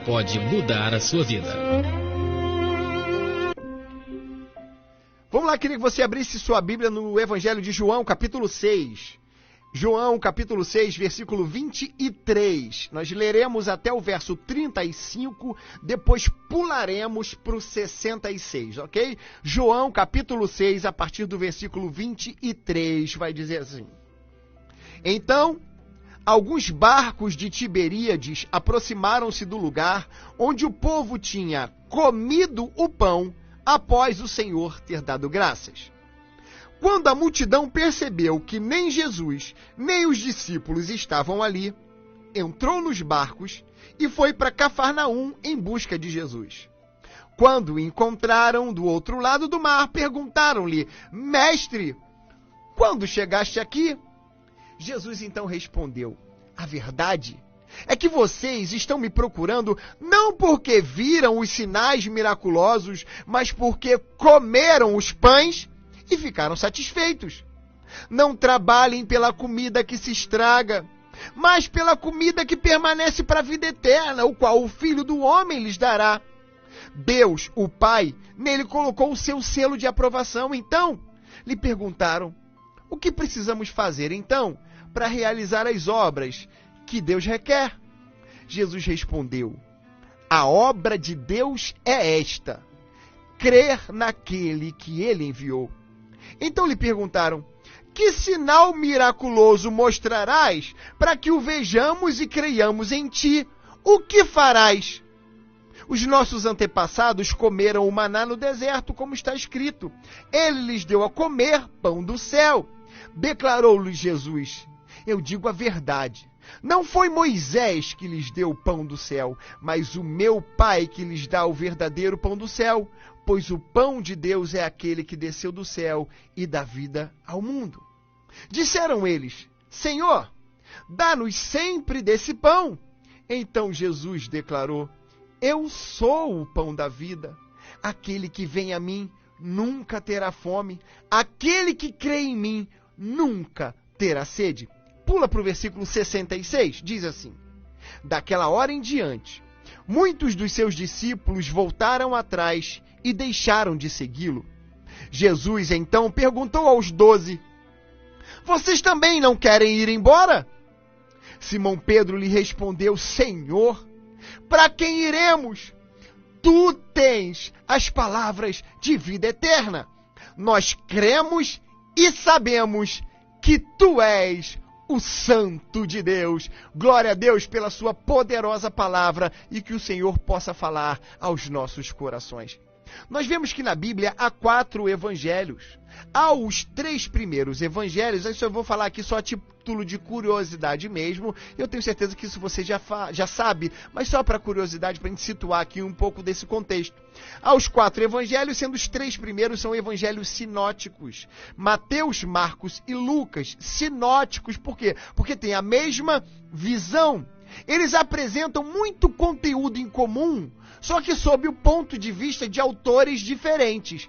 pode mudar a sua vida. Vamos lá, queria que você abrisse sua Bíblia no Evangelho de João, capítulo 6. João, capítulo 6, versículo 23. Nós leremos até o verso 35, depois pularemos para o 66, ok? João, capítulo 6, a partir do versículo 23, vai dizer assim. Então, alguns barcos de Tiberíades aproximaram-se do lugar onde o povo tinha comido o pão após o Senhor ter dado graças. Quando a multidão percebeu que nem Jesus, nem os discípulos estavam ali, entrou nos barcos e foi para Cafarnaum em busca de Jesus. Quando o encontraram do outro lado do mar, perguntaram-lhe: Mestre, quando chegaste aqui? Jesus então respondeu: A verdade é que vocês estão me procurando não porque viram os sinais miraculosos, mas porque comeram os pães e ficaram satisfeitos. Não trabalhem pela comida que se estraga, mas pela comida que permanece para a vida eterna, o qual o Filho do Homem lhes dará. Deus, o Pai, nele colocou o seu selo de aprovação. Então, lhe perguntaram: o que precisamos fazer, então, para realizar as obras que Deus requer? Jesus respondeu: a obra de Deus é esta, crer naquele que ele enviou. Então lhe perguntaram: que sinal miraculoso mostrarás para que o vejamos e creiamos em ti? O que farás? Os nossos antepassados comeram o maná no deserto, como está escrito. Ele lhes deu a comer pão do céu. Declarou-lhes Jesus: eu digo a verdade. Não foi Moisés que lhes deu o pão do céu, mas o meu Pai que lhes dá o verdadeiro pão do céu, pois o pão de Deus é aquele que desceu do céu e dá vida ao mundo. Disseram eles: Senhor, dá-nos sempre desse pão. Então Jesus declarou: eu sou o pão da vida. Aquele que vem a mim nunca terá fome. Aquele que crê em mim nunca terá sede. Pula para o versículo 66, diz assim: daquela hora em diante, muitos dos seus discípulos voltaram atrás e deixaram de segui-lo. Jesus então perguntou aos 12, vocês também não querem ir embora? Simão Pedro lhe respondeu: Senhor, para quem iremos? Tu tens as palavras de vida eterna. Nós cremos e sabemos que tu és o Santo de Deus. Glória a Deus pela sua poderosa palavra e que o Senhor possa falar aos nossos corações. Nós vemos que na Bíblia há 4 evangelhos. Há os 3 primeiros evangelhos, isso eu vou falar aqui só a título de curiosidade mesmo. Eu tenho certeza que isso você já sabe, mas só para curiosidade, para a gente situar aqui um pouco desse contexto. Há os 4 evangelhos, sendo os 3 primeiros são evangelhos sinóticos. Mateus, Marcos e Lucas. Sinóticos, por quê? Porque tem a mesma visão. Eles apresentam muito conteúdo em comum, só que sob o ponto de vista de autores diferentes.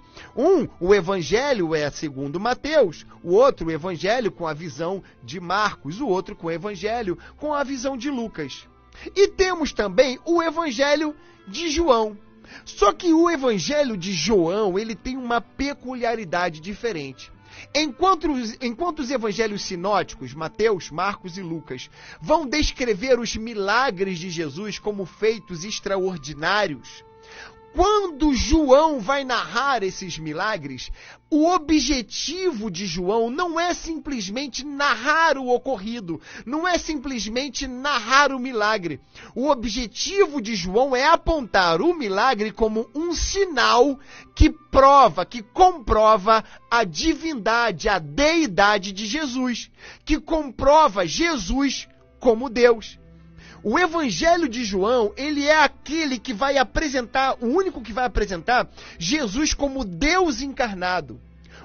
O evangelho é segundo Mateus, o outro o evangelho com a visão de Marcos, o outro com o evangelho com a visão de Lucas. E temos também o evangelho de João. Só que o evangelho de João, ele tem uma peculiaridade diferente. Enquanto os evangelhos sinóticos, Mateus, Marcos e Lucas, vão descrever os milagres de Jesus como feitos extraordinários, quando João vai narrar esses milagres, o objetivo de João não é simplesmente narrar o ocorrido, não é simplesmente narrar o milagre. O objetivo de João é apontar o milagre como um sinal que comprova a divindade, a deidade de Jesus, que comprova Jesus como Deus. O Evangelho de João, ele é aquele que vai apresentar, o único que vai apresentar Jesus como Deus encarnado.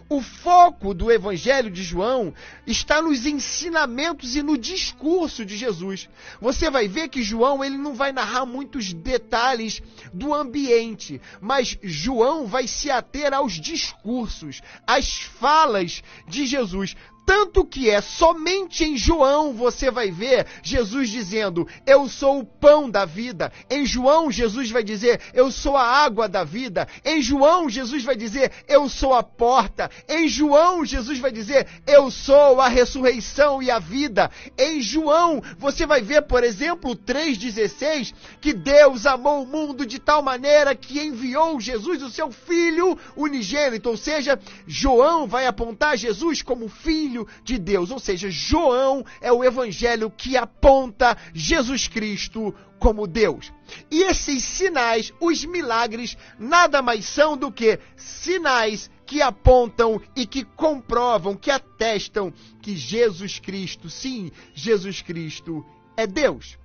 O foco do Evangelho de João está nos ensinamentos e no discurso de Jesus. Você vai ver que João ele não vai narrar muitos detalhes do ambiente, mas João vai se ater aos discursos, às falas de Jesus, Tanto que é somente em João você vai ver Jesus dizendo, eu sou o pão da vida. Em João, Jesus vai dizer, eu sou a água da vida. Em João, Jesus vai dizer, eu sou a porta. Em João, Jesus vai dizer, eu sou a ressurreição e a vida. Em João, você vai ver, por exemplo, 3,16, que Deus amou o mundo de tal maneira que enviou Jesus, o seu Filho unigênito. Ou seja, João vai apontar Jesus como Filho de Deus, ou seja, João é o evangelho que aponta Jesus Cristo como Deus. E esses sinais, os milagres, nada mais são do que sinais que apontam e que comprovam, que atestam que Jesus Cristo, sim, Jesus Cristo é Deus.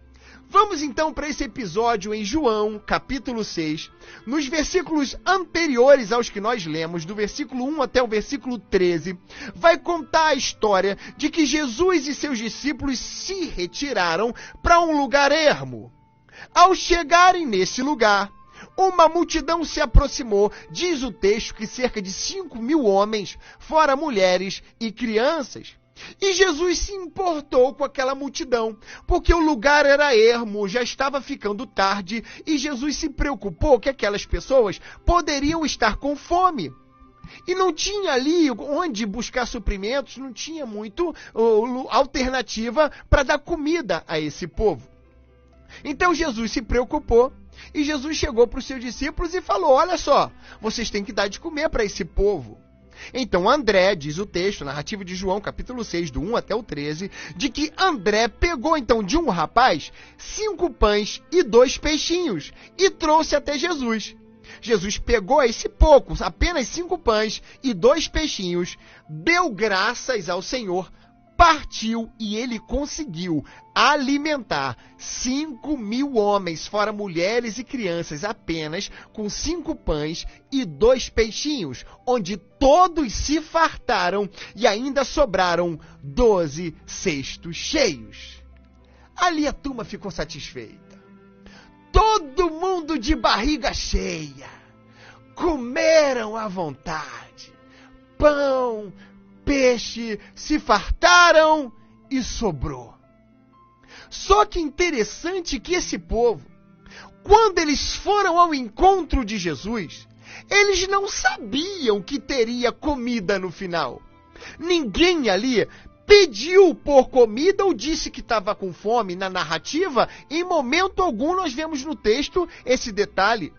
Vamos então para esse episódio em João, capítulo 6, nos versículos anteriores aos que nós lemos, do versículo 1 até o versículo 13, vai contar a história de que Jesus e seus discípulos se retiraram para um lugar ermo. Ao chegarem nesse lugar, uma multidão se aproximou, diz o texto que cerca de 5.000 homens, fora mulheres e crianças. E Jesus se importou com aquela multidão, porque o lugar era ermo, já estava ficando tarde, e Jesus se preocupou que aquelas pessoas poderiam estar com fome. E não tinha ali onde buscar suprimentos, não tinha muito alternativa para dar comida a esse povo. Então Jesus se preocupou, e Jesus chegou para os seus discípulos e falou, olha só, vocês têm que dar de comer para esse povo. Então André, diz o texto, narrativo de João, capítulo 6, do 1 até o 13, de que André pegou então de um rapaz 5 pães e 2 peixinhos e trouxe até Jesus. Jesus pegou esse pouco, apenas 5 pães e 2 peixinhos, deu graças ao Senhor, partiu e ele conseguiu alimentar 5.000 homens, fora mulheres e crianças, apenas com 5 pães e 2 peixinhos, onde todos se fartaram e ainda sobraram 12 cestos cheios. Ali a turma ficou satisfeita. Todo mundo de barriga cheia. Comeram à vontade. Pão, peixe, se fartaram e sobrou. Só que interessante que esse povo, quando eles foram ao encontro de Jesus, eles não sabiam que teria comida no final. Ninguém ali pediu por comida ou disse que estava com fome. Na narrativa, em momento algum nós vemos no texto esse detalhe.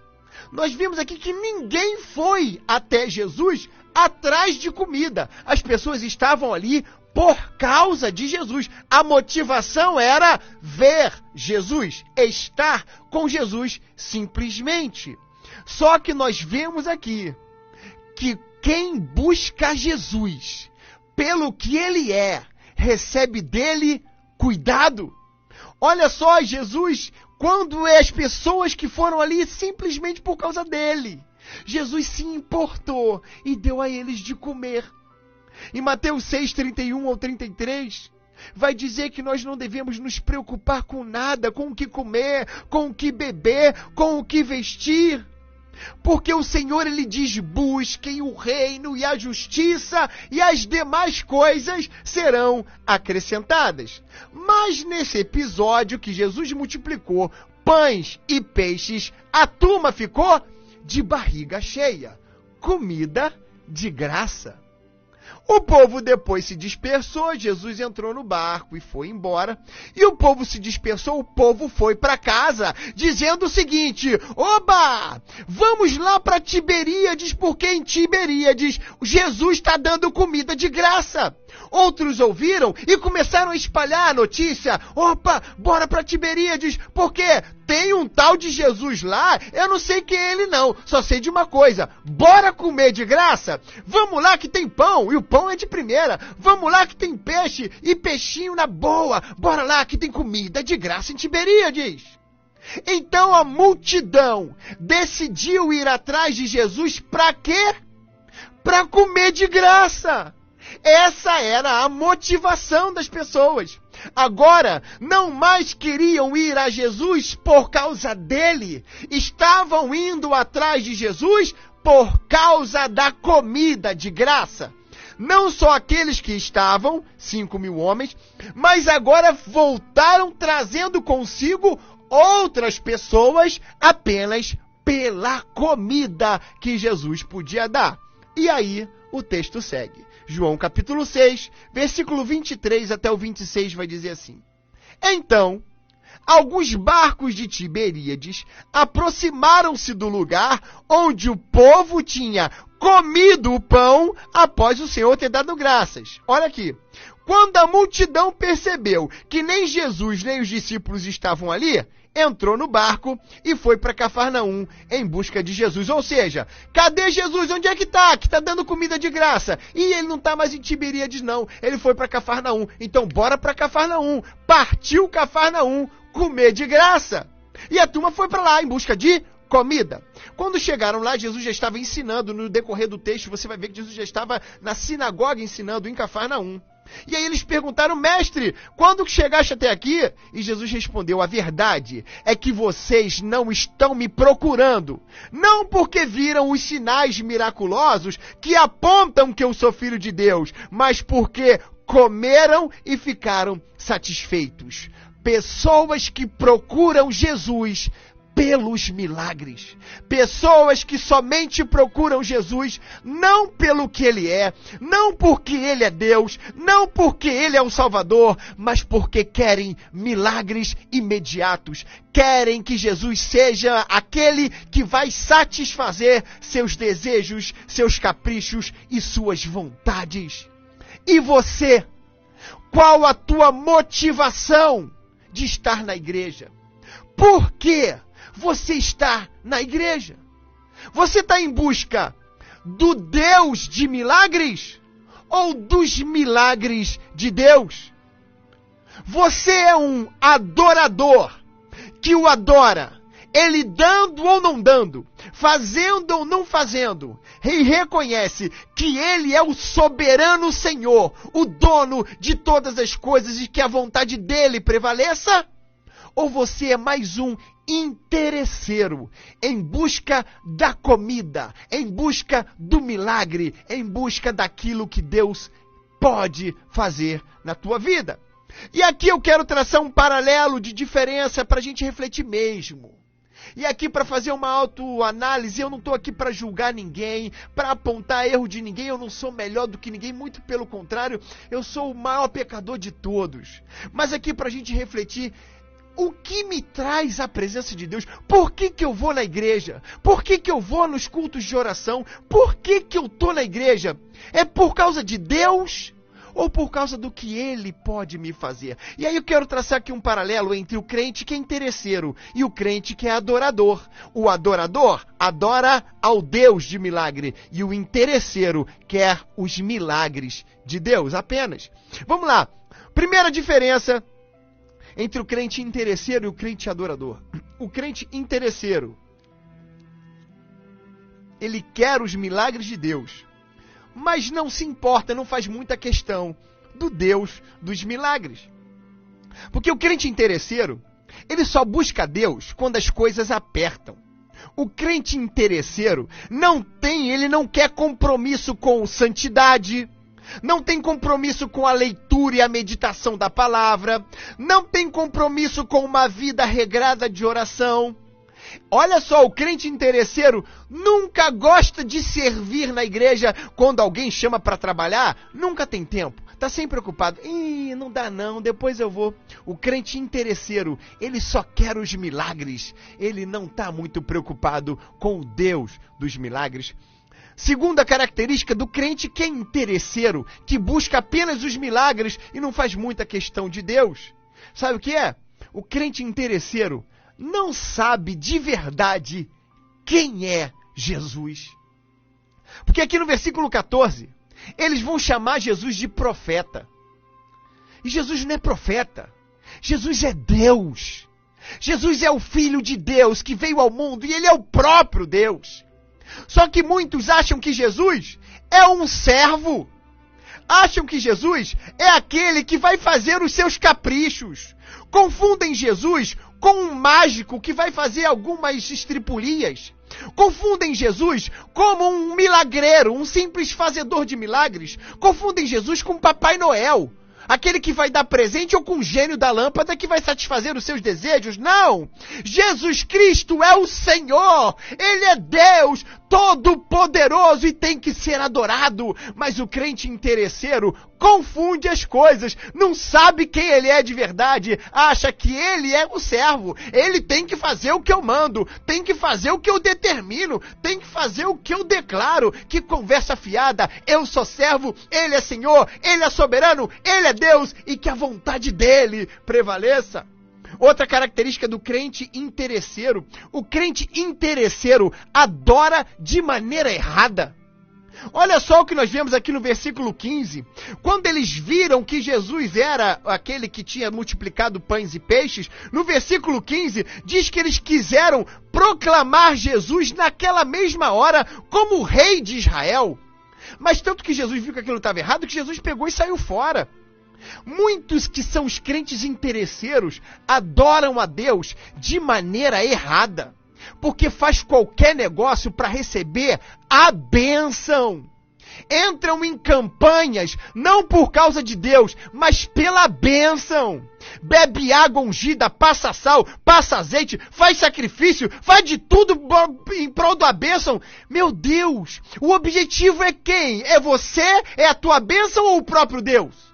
Nós vimos aqui que ninguém foi até Jesus atrás de comida. As pessoas estavam ali por causa de Jesus. A motivação era ver Jesus, estar com Jesus simplesmente. Só que nós vemos aqui que quem busca Jesus pelo que ele é, recebe dele cuidado. Olha só, Jesus, quando é as pessoas que foram ali simplesmente por causa dele, Jesus se importou e deu a eles de comer. Em Mateus 6, 31 ao 33, vai dizer que nós não devemos nos preocupar com nada, com o que comer, com o que beber, com o que vestir. Porque o Senhor, ele diz, busquem o reino e a justiça e as demais coisas serão acrescentadas. Mas nesse episódio que Jesus multiplicou pães e peixes, a turma ficou de barriga cheia, comida de graça. O povo depois se dispersou, Jesus entrou no barco e foi embora. E o povo se dispersou, o povo foi para casa, dizendo o seguinte: oba, vamos lá para Tiberíades, porque em Tiberíades Jesus está dando comida de graça. Outros ouviram e começaram a espalhar a notícia: opa, bora para Tiberíades, porque tem um tal de Jesus lá, eu não sei quem é ele não, só sei de uma coisa: bora comer de graça? Vamos lá que tem pão, e o pão é de primeira. Vamos lá que tem peixe e peixinho na boa. Bora lá que tem comida de graça em Tiberíades. Então a multidão decidiu ir atrás de Jesus para quê? Para comer de graça. Essa era a motivação das pessoas. Agora, não mais queriam ir a Jesus por causa dele. Estavam indo atrás de Jesus por causa da comida de graça. Não só aqueles que estavam, 5.000 homens, mas agora voltaram trazendo consigo outras pessoas apenas pela comida que Jesus podia dar. E aí o texto segue. João capítulo 6, versículo 23 até o 26 vai dizer assim: Então, alguns barcos de Tiberíades aproximaram-se do lugar onde o povo tinha comido o pão após o Senhor ter dado graças. Olha aqui. Quando a multidão percebeu que nem Jesus nem os discípulos estavam ali, entrou no barco e foi para Cafarnaum em busca de Jesus. Ou seja, cadê Jesus? Onde é que tá? Que tá dando comida de graça. E ele não tá mais em Tiberíades, não. Ele foi para Cafarnaum. Então bora para Cafarnaum. Partiu Cafarnaum comer de graça. E a turma foi para lá em busca de comida. Quando chegaram lá, Jesus já estava ensinando. No decorrer do texto, você vai ver que Jesus já estava na sinagoga ensinando em Cafarnaum. E aí eles perguntaram: mestre, quando chegaste até aqui? E Jesus respondeu: a verdade é que vocês não estão me procurando, não porque viram os sinais miraculosos que apontam que eu sou filho de Deus, mas porque comeram e ficaram satisfeitos. Pessoas que procuram Jesus pelos milagres. Pessoas que somente procuram Jesus não pelo que Ele é, não porque Ele é Deus, não porque Ele é o Salvador, mas porque querem milagres imediatos. Querem que Jesus seja aquele que vai satisfazer seus desejos, seus caprichos e suas vontades. E você? Qual a tua motivação de estar na igreja? Por quê? Você está na igreja? Você está em busca do Deus de milagres ou dos milagres de Deus? Você é um adorador que o adora, ele dando ou não dando, fazendo ou não fazendo, e reconhece que ele é o soberano Senhor, o dono de todas as coisas e que a vontade dele prevaleça? Ou você é mais um interesseiro em busca da comida, em busca do milagre, em busca daquilo que Deus pode fazer na tua vida? E aqui eu quero traçar um paralelo de diferença para a gente refletir mesmo. E aqui para fazer uma autoanálise, eu não estou aqui para julgar ninguém, para apontar erro de ninguém, eu não sou melhor do que ninguém, muito pelo contrário, eu sou o maior pecador de todos. Mas aqui para a gente refletir, o que me traz a presença de Deus? Por que eu vou na igreja? Por que eu vou nos cultos de oração? Por que eu estou na igreja? É por causa de Deus ou por causa do que Ele pode me fazer? E aí eu quero traçar aqui um paralelo entre o crente que é interesseiro e o crente que é adorador. O adorador adora ao Deus de milagre e o interesseiro quer os milagres de Deus apenas. Vamos lá. Primeira diferença entre o crente interesseiro e o crente adorador. O crente interesseiro, ele quer os milagres de Deus, mas não se importa, não faz muita questão do Deus dos milagres. Porque o crente interesseiro, ele só busca Deus quando as coisas apertam. O crente interesseiro ele não quer compromisso com santidade, não tem compromisso com a leitura e a meditação da palavra, não tem compromisso com uma vida regrada de oração. Olha só, o crente interesseiro nunca gosta de servir na igreja quando alguém chama para trabalhar, nunca tem tempo, está sempre ocupado. Não dá não, depois eu vou. O crente interesseiro, ele só quer os milagres, ele não está muito preocupado com o Deus dos milagres. Segunda característica do crente que é interesseiro, que busca apenas os milagres e não faz muita questão de Deus. Sabe o que é? O crente interesseiro não sabe de verdade quem é Jesus. Porque aqui no versículo 14, eles vão chamar Jesus de profeta. E Jesus não é profeta. Jesus é Deus. Jesus é o Filho de Deus que veio ao mundo e Ele é o próprio Deus. Só que muitos acham que Jesus é um servo. Acham que Jesus é aquele que vai fazer os seus caprichos. Confundem Jesus com um mágico que vai fazer algumas estripulias. Confundem Jesus como um milagreiro, um simples fazedor de milagres. Confundem Jesus com Papai Noel, aquele que vai dar presente, ou com o gênio da lâmpada que vai satisfazer os seus desejos. Não! Jesus Cristo é o Senhor! Ele é Deus Todo-Poderoso e tem que ser adorado. Mas o crente interesseiro confunde as coisas, não sabe quem ele é de verdade, acha que ele é o servo, ele tem que fazer o que eu mando, tem que fazer o que eu determino, tem que fazer o que eu declaro. Que conversa fiada! Eu sou servo, ele é Senhor, ele é soberano, ele é Deus, e que a vontade dele prevaleça. Outra característica do crente interesseiro: o crente interesseiro adora de maneira errada. Olha só o que nós vemos aqui no versículo 15. Quando eles viram que Jesus era aquele que tinha multiplicado pães e peixes, no versículo 15 diz que eles quiseram proclamar Jesus naquela mesma hora como o rei de Israel. Mas tanto que Jesus viu que aquilo estava errado, que Jesus pegou e saiu fora. Muitos que são os crentes interesseiros adoram a Deus de maneira errada, porque faz qualquer negócio para receber a bênção. Entram em campanhas não por causa de Deus, mas pela bênção. Bebe água ungida, passa sal, passa azeite, faz sacrifício, faz de tudo em prol da bênção. Meu Deus, o objetivo é quem? É você? É a tua bênção ou o próprio Deus?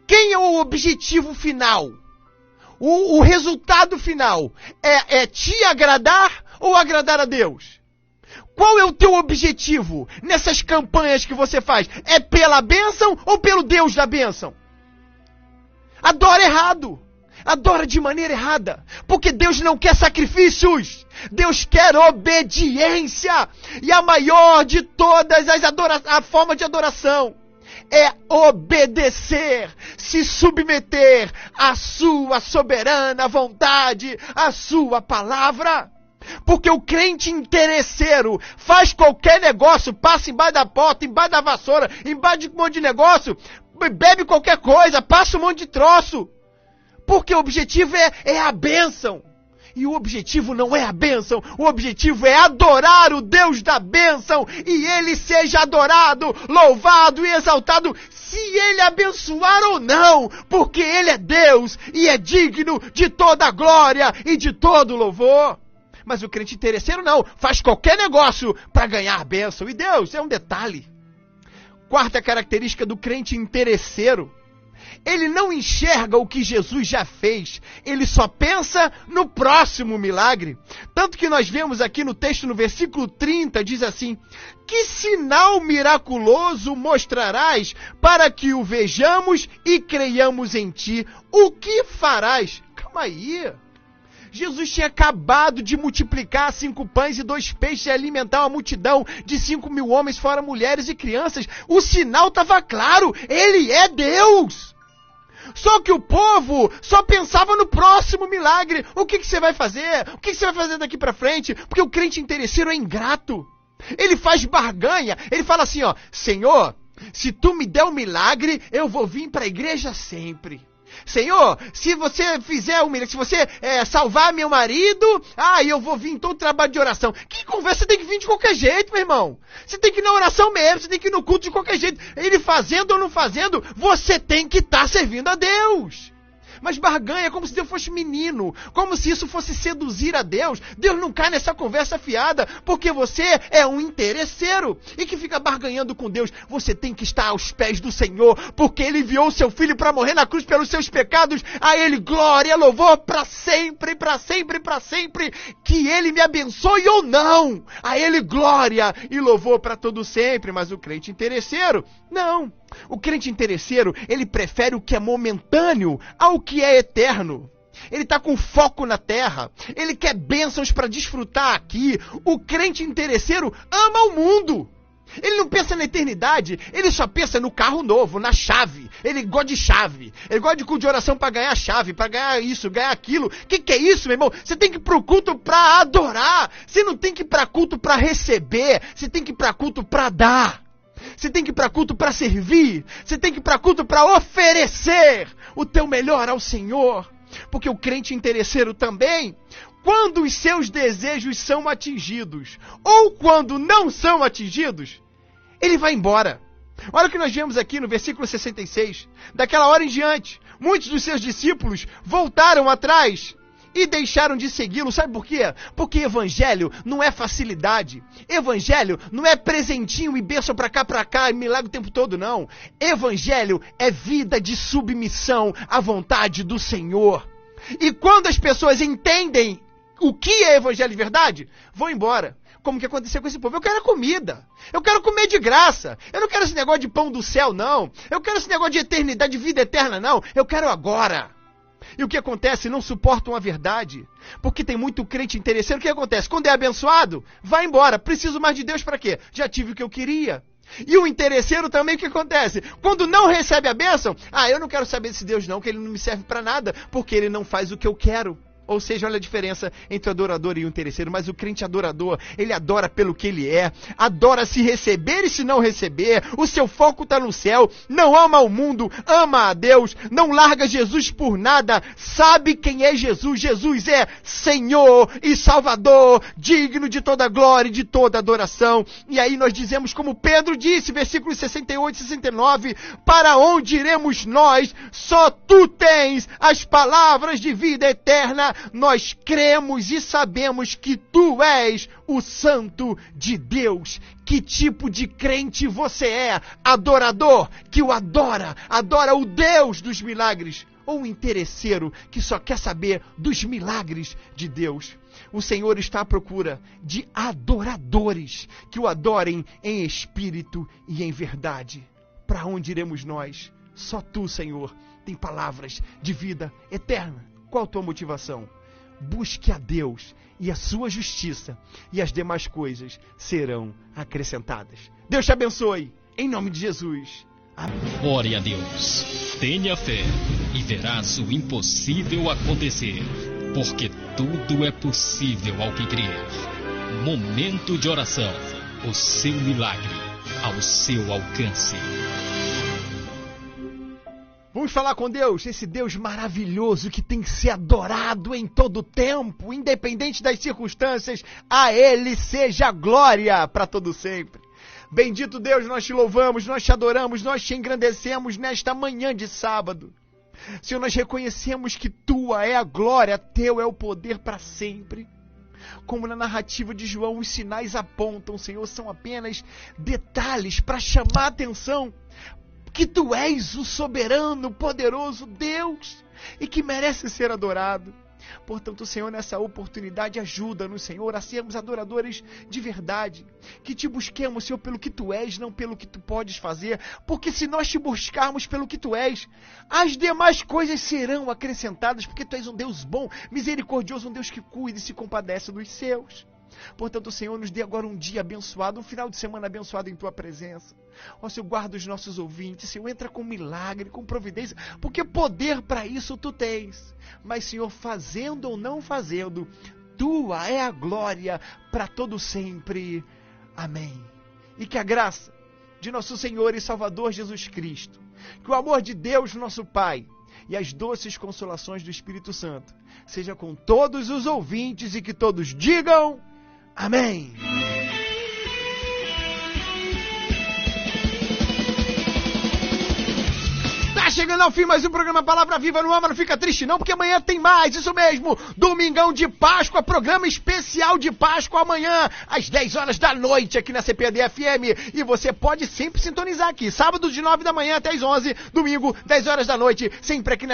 Quem é o objetivo final? O resultado final é te agradar ou agradar a Deus? Qual é o teu objetivo nessas campanhas que você faz? É pela bênção ou pelo Deus da bênção? Adora errado. Adora de maneira errada. Porque Deus não quer sacrifícios. Deus quer obediência. E a maior de todas a forma de adoração é obedecer, se submeter à sua soberana vontade, à sua palavra. Porque o crente interesseiro faz qualquer negócio, passa embaixo da porta, embaixo da vassoura, embaixo de um monte de negócio, bebe qualquer coisa, passa um monte de troço. Porque o objetivo é a bênção. E o objetivo não é a bênção, o objetivo é adorar o Deus da bênção, e Ele seja adorado, louvado e exaltado, se Ele abençoar ou não, porque Ele é Deus e é digno de toda a glória e de todo louvor. Mas o crente interesseiro não, faz qualquer negócio para ganhar bênção, e Deus é um detalhe. Quarta característica do crente interesseiro: ele não enxerga o que Jesus já fez, ele só pensa no próximo milagre. Tanto que nós vemos aqui no texto, no versículo 30, diz assim: que sinal miraculoso mostrarás para que o vejamos e creiamos em ti? O que farás? Calma aí. Jesus tinha acabado de multiplicar 5 pães e 2 peixes e alimentar uma multidão de 5.000 homens, fora mulheres e crianças. O sinal estava claro, ele é Deus. Só que o povo só pensava no próximo milagre. O que você vai fazer? O que você vai fazer daqui para frente? Porque o crente interesseiro é ingrato. Ele faz barganha. Ele fala assim, ó: Senhor, se tu me der um milagre, eu vou vir para a igreja sempre. Senhor, se você fizer um milagre, se você salvar meu marido, eu vou vir em todo trabalho de oração. Que conversa, você tem que vir de qualquer jeito, meu irmão. Você tem que ir na oração mesmo, você tem que ir no culto de qualquer jeito. Ele fazendo ou não fazendo, você tem que estar servindo a Deus. Mas barganha como se Deus fosse menino, como se isso fosse seduzir a Deus. Deus não cai nessa conversa fiada, porque você é um interesseiro e que fica barganhando com Deus. Você tem que estar aos pés do Senhor, porque Ele enviou o seu Filho para morrer na cruz pelos seus pecados. A Ele glória, louvor para sempre, para sempre, para sempre. Que Ele me abençoe ou não, a Ele glória e louvor para todo sempre. Mas o crente interesseiro, não. O crente interesseiro, ele prefere o que é momentâneo ao que é eterno. Ele está com foco na terra. Ele quer bênçãos para desfrutar aqui. O crente interesseiro ama o mundo. Ele não pensa na eternidade, ele só pensa no carro novo, na chave. Ele gosta de chave. Ele gosta de culto de oração para ganhar chave, para ganhar isso, ganhar aquilo. O que é isso, meu irmão? Você tem que ir para o culto para adorar. Você não tem que ir para culto para receber. Você tem que ir para culto para dar. Você tem que ir para culto para servir. Você tem que ir para culto para oferecer o teu melhor ao Senhor. Porque o crente interesseiro também, quando os seus desejos são atingidos, ou quando não são atingidos, ele vai embora. Olha o que nós vemos aqui no versículo 66. Daquela hora em diante, muitos dos seus discípulos voltaram atrás e deixaram de segui-lo. Sabe por quê? Porque evangelho não é facilidade. Evangelho não é presentinho e bênção pra cá, e milagre o tempo todo, não. Evangelho é vida de submissão à vontade do Senhor. E quando as pessoas entendem o que é evangelho de verdade, vão embora. Como que aconteceu com esse povo? Eu quero comida. Eu quero comer de graça. Eu não quero esse negócio de pão do céu, não. Eu quero esse negócio de eternidade, de vida eterna, não. Eu quero agora. E o que acontece? Não suportam a verdade. Porque tem muito crente interesseiro. O que acontece? Quando é abençoado, vai embora. Preciso mais de Deus para quê? Já tive o que eu queria. E o interesseiro também, o que acontece? Quando não recebe a bênção, eu não quero saber desse Deus não, que ele não me serve para nada, porque ele não faz o que eu quero. Ou seja, olha a diferença entre o adorador e o interesseiro. Mas o crente adorador, ele adora pelo que ele é. Adora se receber e se não receber. O seu foco está no céu. Não ama o mundo, ama a Deus. Não larga Jesus por nada. Sabe quem é Jesus. Jesus é Senhor e Salvador, digno de toda glória e de toda adoração. E aí nós dizemos como Pedro disse, versículos 68 e 69, para onde iremos nós? Só tu tens as palavras de vida eterna. Nós cremos e sabemos que tu és o Santo de Deus. Que tipo de crente você é? Adorador, que o adora o Deus dos milagres, ou um interesseiro que só quer saber dos milagres de Deus? O Senhor está à procura de adoradores que o adorem em espírito e em verdade. Para onde iremos nós? Só tu, Senhor, tem palavras de vida eterna. Qual a tua motivação? Busque a Deus e a sua justiça, e as demais coisas serão acrescentadas. Deus te abençoe, em nome de Jesus. Amém. Ore a Deus, tenha fé e verás o impossível acontecer, porque tudo é possível ao que crer. Momento de oração, o seu milagre ao seu alcance. Vamos falar com Deus, esse Deus maravilhoso que tem que ser adorado em todo tempo, independente das circunstâncias. A Ele seja glória para todo sempre. Bendito Deus, nós te louvamos, nós te adoramos, nós te engrandecemos nesta manhã de sábado. Senhor, nós reconhecemos que tua é a glória, teu é o poder para sempre. Como na narrativa de João, os sinais apontam, Senhor, são apenas detalhes para chamar a atenção que tu és o soberano, poderoso Deus e que merece ser adorado. Portanto, Senhor, nessa oportunidade, ajuda-nos, Senhor, a sermos adoradores de verdade. Que te busquemos, Senhor, pelo que tu és, não pelo que tu podes fazer. Porque se nós te buscarmos pelo que tu és, as demais coisas serão acrescentadas, porque tu és um Deus bom, misericordioso, um Deus que cuida e se compadece dos seus. Portanto, Senhor, nos dê agora um dia abençoado, um final de semana abençoado em tua presença. Ó Senhor, guarda os nossos ouvintes, Senhor, entra com milagre, com providência, porque poder para isso tu tens. Mas, Senhor, fazendo ou não fazendo, tua é a glória para todo sempre. Amém. E que a graça de nosso Senhor e Salvador Jesus Cristo, que o amor de Deus, nosso Pai, e as doces consolações do Espírito Santo seja com todos os ouvintes e que todos digam amém. Tá chegando ao fim mais um programa Palavra Viva. Não ama, não fica triste não, porque amanhã tem mais, isso mesmo, Domingão de Páscoa, programa especial de Páscoa amanhã, às 10 horas da noite aqui na CPAD FM, e você pode sempre sintonizar aqui, sábado de 9 da manhã até as 11, domingo, 10 horas da noite, sempre aqui na